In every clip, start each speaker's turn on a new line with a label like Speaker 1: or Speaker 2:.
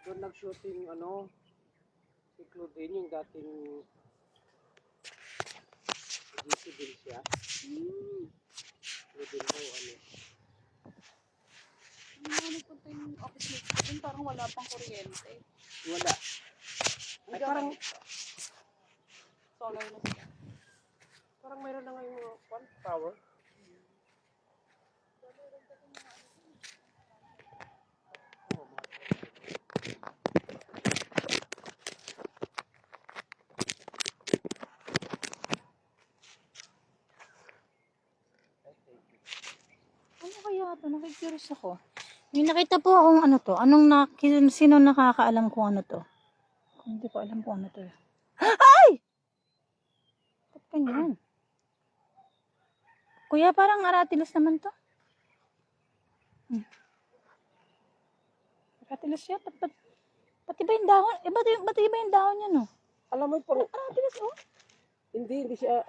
Speaker 1: Doon nag-shooting, si Claudine, yung dating dito din siya. Claudine mo,
Speaker 2: Nagpunta yung office mates ko dun, parang wala pang kuryente.
Speaker 1: Wala. Ay, parang
Speaker 2: Solar na sila.
Speaker 1: mayroon na ngayon power.
Speaker 3: Ano kaya ito? Nakikurious ako. May nakita po akong ano to. Sino nakakaalam kung ano to? Hindi ko alam kung ano to. Ay! Ba't ganyan? Kuya, parang aratilos naman to. Aratilos yan. Pati ba yung dahon? Ba't iba yung dahon niya, no?
Speaker 1: Alam mo, parang,
Speaker 3: Aratilos, oh.
Speaker 1: hindi siya,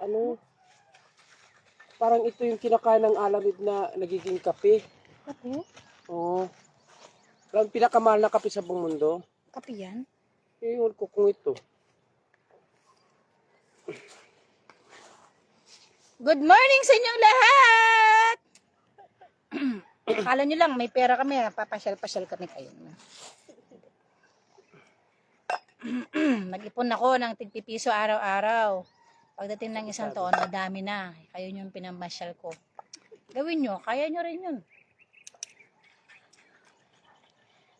Speaker 1: parang ito yung kinakain ng alamid na nagiging kape.
Speaker 3: Kape?
Speaker 1: Oo. Parang pinakamahal na kape sa buong mundo.
Speaker 3: Kape yan?
Speaker 1: Iyon ko kung ito.
Speaker 3: Good morning sa inyong lahat! Akala nyo lang, may pera kami, papasyal-pasyal kami kayo. Nag-ipon ako ng tig-pipiso araw-araw. Pagdating ng isang taon, madami na. Kayo yung pinamasyal ko. Gawin nyo, kaya nyo rin yun.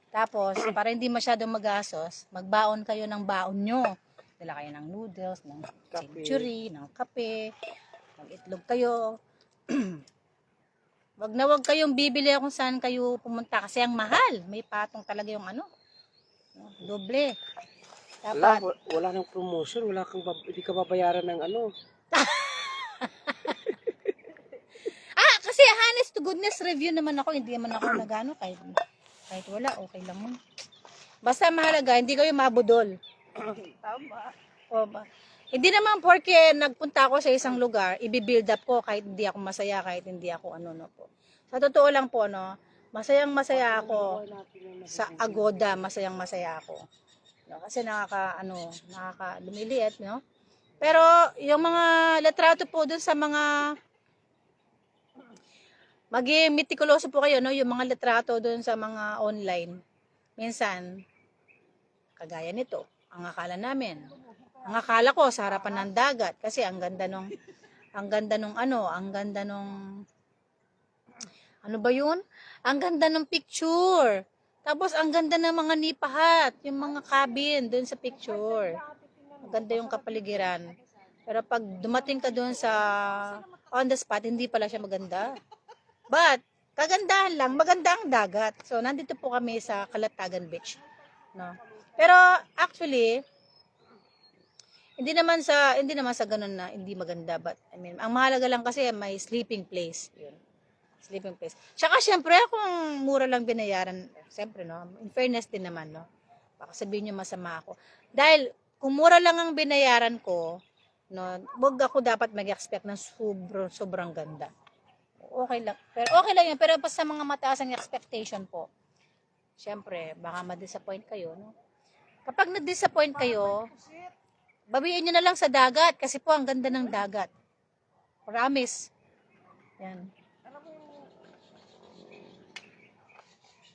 Speaker 3: Tapos, para hindi masyadong magastos, magbaon kayo ng baon nyo. Dala kayo ng noodles, ng century, ng kape, mag-itlog kayo. Wag na wag kayong bibili kung saan kayo pumunta kasi ang mahal. May patong talaga yung doble. Dapat.
Speaker 1: Wala nang promotion, hindi ka babayaran ng
Speaker 3: Kasi honest to goodness review naman ako. Hindi naman ako nagano kahit wala, okay lang mo. Basta mahalaga, hindi kayo mabudol.
Speaker 2: Tama.
Speaker 3: O ba? Hindi naman porque nagpunta ako sa isang lugar, i-build up ko kahit hindi ako masaya, kahit hindi ako po. Sa totoo lang po, masayang masaya ako sa Agoda, masayang masaya ako. Kasi lumiliit, no? Pero yung mga litrato po dun sa mga maging mitikuloso po kayo, no? Yung mga litrato dun sa mga online. Minsan, kagaya nito, ang akala namin. Ang akala ko sa harapan ng dagat kasi ang ganda nung ano ba yun? Ang ganda ng picture. Tapos ang ganda ng mga nipahat, yung mga cabin doon sa picture. Maganda yung kapaligiran. Pero pag dumating ka doon sa on the spot, hindi pala siya maganda. But kagandahan lang, maganda ang dagat. So nandito po kami sa Calatagan Beach, no. Pero actually, hindi naman sa ganun na hindi maganda, but I mean, ang mahalaga lang kasi may sleeping place. Yun. Sleeping place. Tsaka syempre, kung mura lang binayaran, syempre, no, in fairness din naman, no, baka sabihin nyo masama ako. Dahil, kung mura lang ang binayaran ko, no, wag ako dapat mag-expect ng sobrang ganda. Okay lang. Pero okay lang yun. Pero pa sa mga mataas ang expectation po, syempre, baka ma-disappoint kayo, no. Kapag na-disappoint kayo, bawiin nyo na lang sa dagat, kasi po ang ganda ng dagat. Promise. Yan.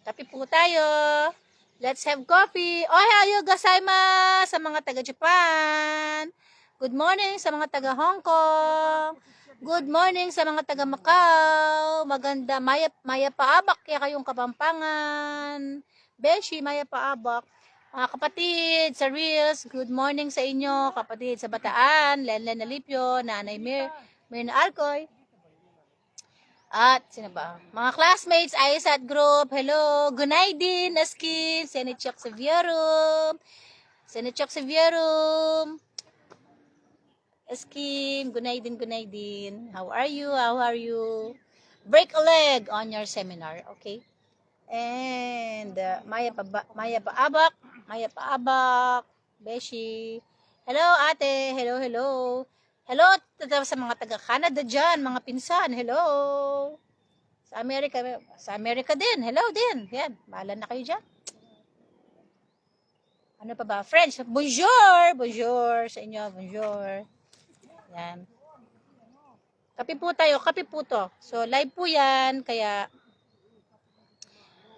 Speaker 3: Kape po tayo. Let's have coffee. Ohayo gozaimasu sa mga taga Japan. Good morning sa mga taga Hong Kong. Good morning sa mga taga Macau. Maganda. Maya paabak kaya kayong Kapampangan. Beshi, Maya paabak. Mga kapatid sa Reels, good morning sa inyo. Kapatid sa Bataan, Lenlen Alipio, Nanay Mirna Alcoy. At, sino ba? Mga classmates, ISAT group, hello, Gunaydin, Askin, Senichok Sevierum, Askin, Gunaydin, how are you? Break a leg on your seminar, okay? And, Maya Paabak, Beshi, hello ate, hello. Hello sa mga taga-Canada dyan, mga pinsan, hello. Sa Amerika din, hello din. Yan, bahala na kayo dyan. Ano pa ba? French. Bonjour. Bonjour sa inyo. Bonjour. Yan. Kape po tayo. Kape po to. So, live po yan. Kaya,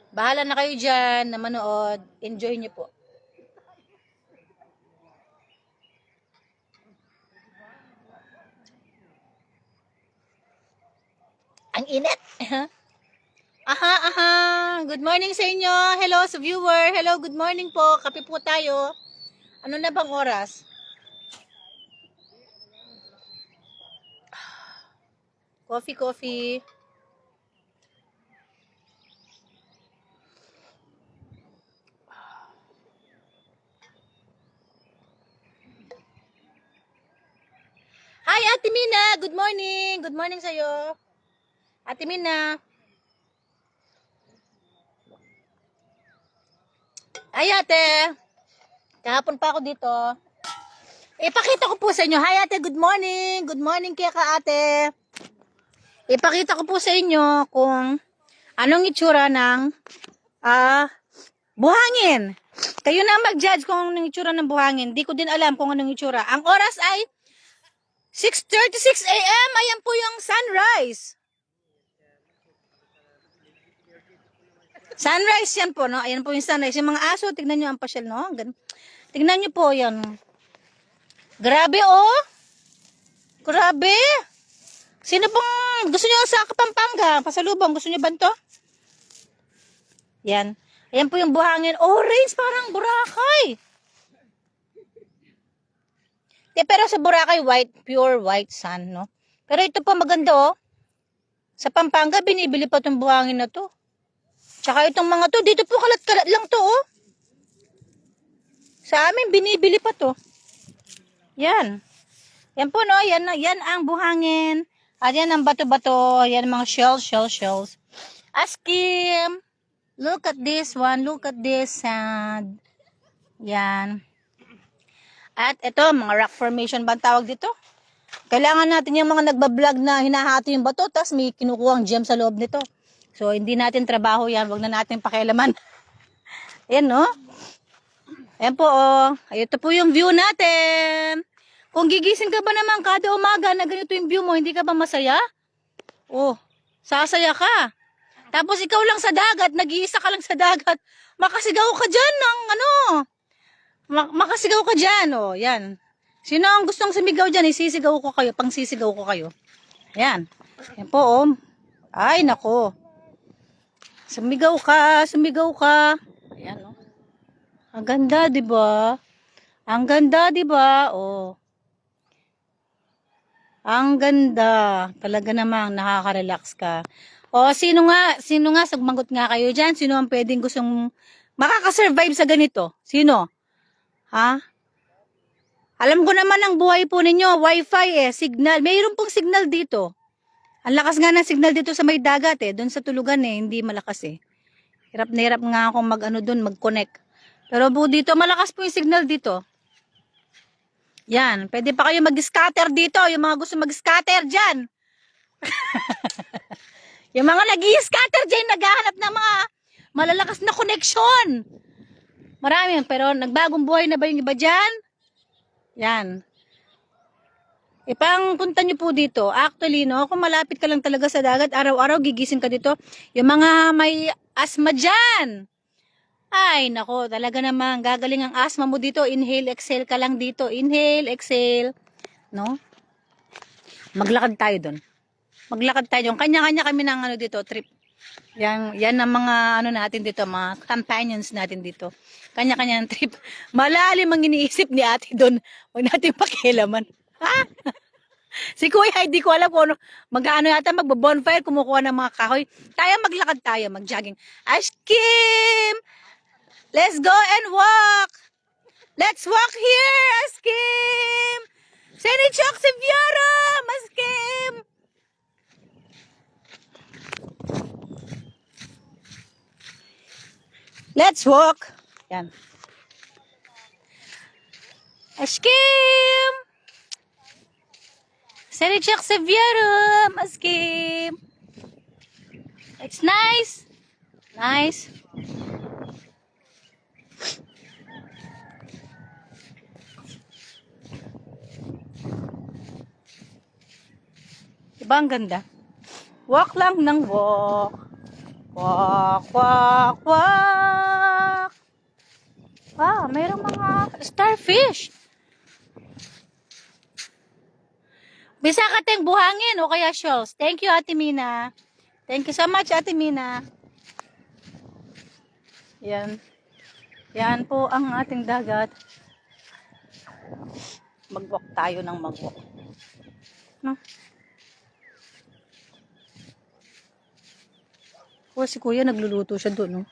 Speaker 3: bahala na kayo dyan na manood. Enjoy nyo po. Ang init. Aha, aha. Good morning sa inyo. Hello sa viewer. Hello, good morning po. Kape po tayo. Ano na bang oras? Coffee, coffee. Hi, Ate Mina. Good morning. Good morning sa'yo. Ate Mina. Ay, ate. Kahapon pa ako dito. Ipakita ko po sa inyo. Hi, ate. Good morning. Good morning kaya ka, ate. Ipakita ko po sa inyo kung anong itsura ng buhangin. Kayo na mag-judge kung anong itsura ng buhangin. Di ko din alam kung anong itsura. Ang oras ay 6:36 a.m. Ayan po yung sunrise. Sunrise yan po, no? Ayan po yung sunrise. Yung mga aso, tignan nyo ang pasyal, no? Tignan nyo po yan. Grabe, oh. Grabe. Sino pong gusto nyo sa Kapampangan? Pasalubong, gusto nyo ba ito? Yan. Ayan po yung buhangin. Orange, parang Boracay. Pero sa Boracay, white, pure white sand, no? Pero ito pa maganda, oh. Sa Pampanga, binibili pa itong buhangin na to. Tsaka itong mga to, dito po kalat-kalat lang to, oh. Sa amin, binibili pa to. Yan. Yan po, no? Yan ang buhangin. At yan ang bato-bato. Yan mga shells. Askim. Look at this one. Look at this sand. Yan. At ito, mga rock formation ba ang tawag dito? Kailangan natin yung mga nagbablog na hinahati yung bato, tapos may kinukuhang gem sa loob nito. So, hindi natin trabaho yan. Huwag na natin pakialaman. Ayan, no? Ayan po, oh. Ito po yung view natin. Kung gigising ka ba naman kada umaga na ganito yung view mo, hindi ka ba masaya? Oh, sasaya ka. Tapos ikaw lang sa dagat, nag-iisa ka lang sa dagat. Makasigaw ka dyan ng ano. Makasigaw ka dyan, oh. Yan. Sino ang gustong sumigaw dyan? Isisigaw ko kayo, pangsisigaw ko kayo. Yan. Yan po, oh. Ay, nako. Sumigaw ka. Ayan, oh. Ang ganda, di ba? Ang ganda, di ba? Oh. Ang ganda. Talaga namang nakaka-relax ka. O, sino nga, sagmangot nga kayo dyan? Sino ang pwedeng gustong makakasurvive sa ganito? Sino? Ha? Alam ko naman ang buhay po ninyo, wifi signal. Mayroon pong signal dito. Ang lakas nga ng signal dito sa may dagat doon sa tulugan hindi malakas Hirap na hirap nga akong mag-connect. Pero po dito, malakas po yung signal dito. Yan, pwede pa kayo mag-scatter dito, yung mga gusto mag-scatter dyan. Yung mga nag-i-scatter dyan, naghahanap ng mga malalakas na connection. Marami, pero nagbagong buhay na ba yung iba dyan? Yan. Ipang punta nyo po dito. Actually, no, kung malapit ka lang talaga sa dagat, araw-araw gigising ka dito. Yung mga may asthma dyan. Ay, nako, talaga namang gagaling ang asthma mo dito. Inhale, exhale ka lang dito. Inhale, exhale. No? Maglakad tayo doon. Kanya-kanya kami ng dito, trip. Yan ang mga natin dito, mga companions natin dito. Kanya-kanya ng trip. Malalim ang iniisip ni ate doon. Huwag natin pakialaman. Ha? Si Kuya, hindi ko alam kung mag-ano yata, magbo-bonfire, kumukuha ng mga kahoy. Tayo maglakad tayo, mag-jogging. Askim! Let's go and walk! Let's walk here, Askim! Senichok si Fiora! Askim! Let's walk! Yan. Askim! Senichok si Fiora! Askim! It's nice! Nice! Diba ang ganda? Walk lang ng walk. Walk, walk, walk. Wow, mayroong mga starfish. Bisa ka tayong buhangin o kaya shells. Thank you, Ate Mina. Thank you so much, Ate Mina. Yan. Yan po ang ating dagat. Mag-walk tayo ng mag-walk. No? O, si Kuya nagluluto siya doon, no?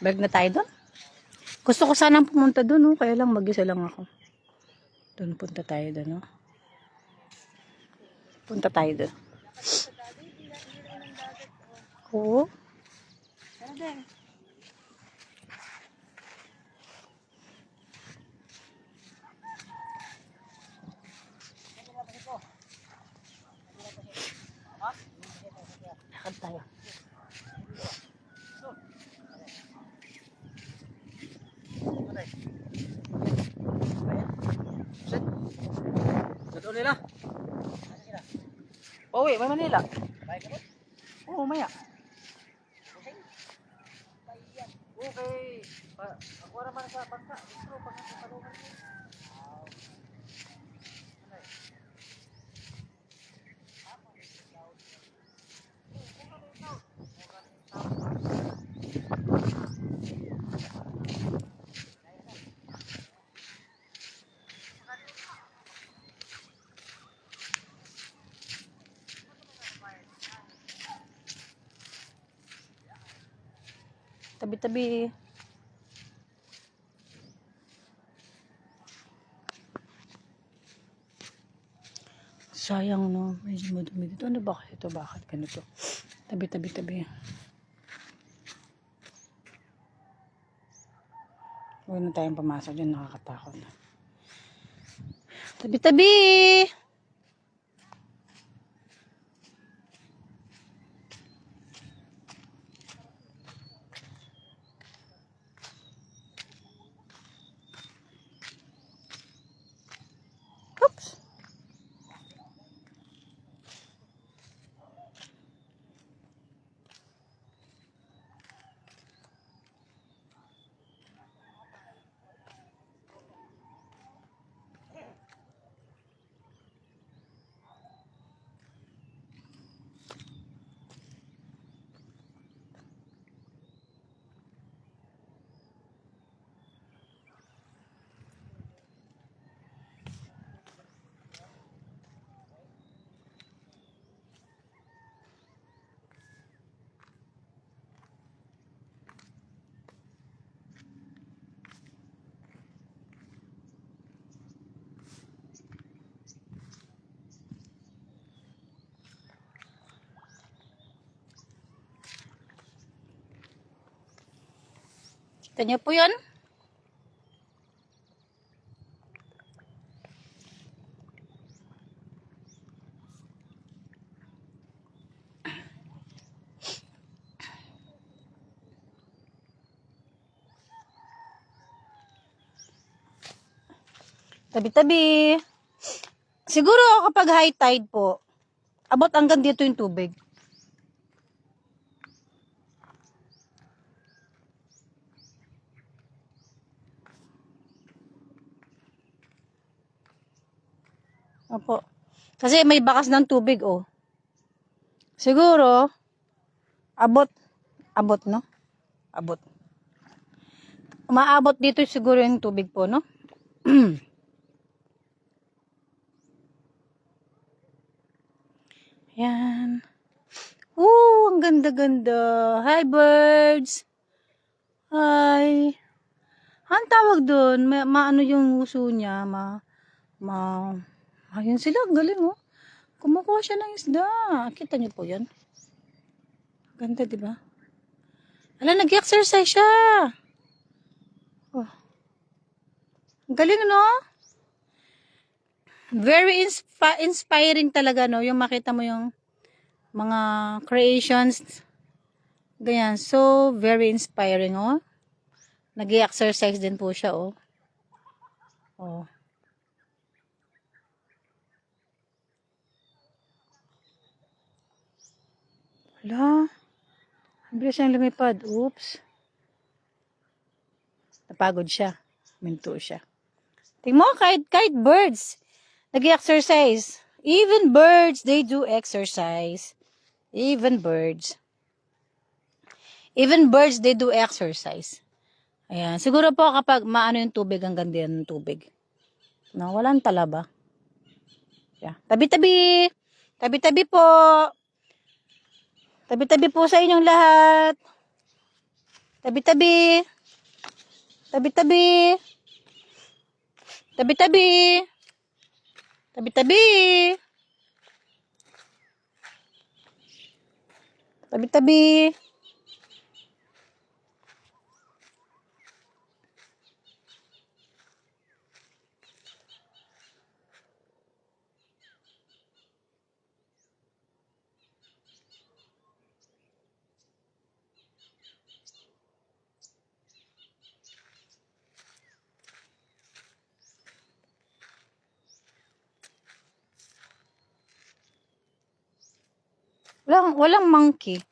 Speaker 3: Balik na tayo doon. Gusto ko sanang pumunta doon, no? Kaya lang mag-isa lang ako. Doon, punta tayo doon, no? Punta tayo doon. Oo. Lakad tayo.
Speaker 1: Sa doon nila.
Speaker 3: Uwi, may Manila. Oo, maya.
Speaker 1: Okay. Ako naman sa bangka. Gusto pag sa palungan.
Speaker 3: Tabi-tabi. Sayang, no? Medyo madumi dito. Ano ba ito? Bakit ganito? Tabi-tabi-tabi. Huwag na tayong pumasok dyan. Nakakatakot. Tabi-tabi! Oops! Kita niyo po yun? Tabi-tabi. Siguro kapag high tide po, abot hanggang dito yung tubig. Opo. Kasi may bakas ng tubig, oh. Siguro, abot, no? Abot. Umaabot dito siguro yung tubig po, no? Yan. Ang ganda-ganda. Hi, birds. Hi. Ang tawag doon, maano yung uso niya, ayun sila, galing, oh. Kumukuha siya ng isda. Kita niyo po yan. Ganda, di ba? Ala, nag-exercise siya. Galing, no? Very inspiring talaga, no? Yung makita mo yung mga creations. Ganyan. So, very inspiring, oh. Nag-i-exercise din po siya, oh. Oh. Wala. Ang bilis siyang lumipad. Oops. Napagod siya. Minto siya. Tingnan mo, kahit birds, nag-exercise. Even birds, they do exercise. Even birds. Even birds, they do exercise. Ayan. Siguro po kapag maano yung tubig, ang ganda yan ng tubig. No, walang talaba. Yeah. Tabi-tabi. Tabi-tabi po. Tabi-tabi po sa inyong lahat. Tabi-tabi. Tabi-tabi. Tabi-tabi. Tabi-tabi. Tabi-tabi. Walang monkey.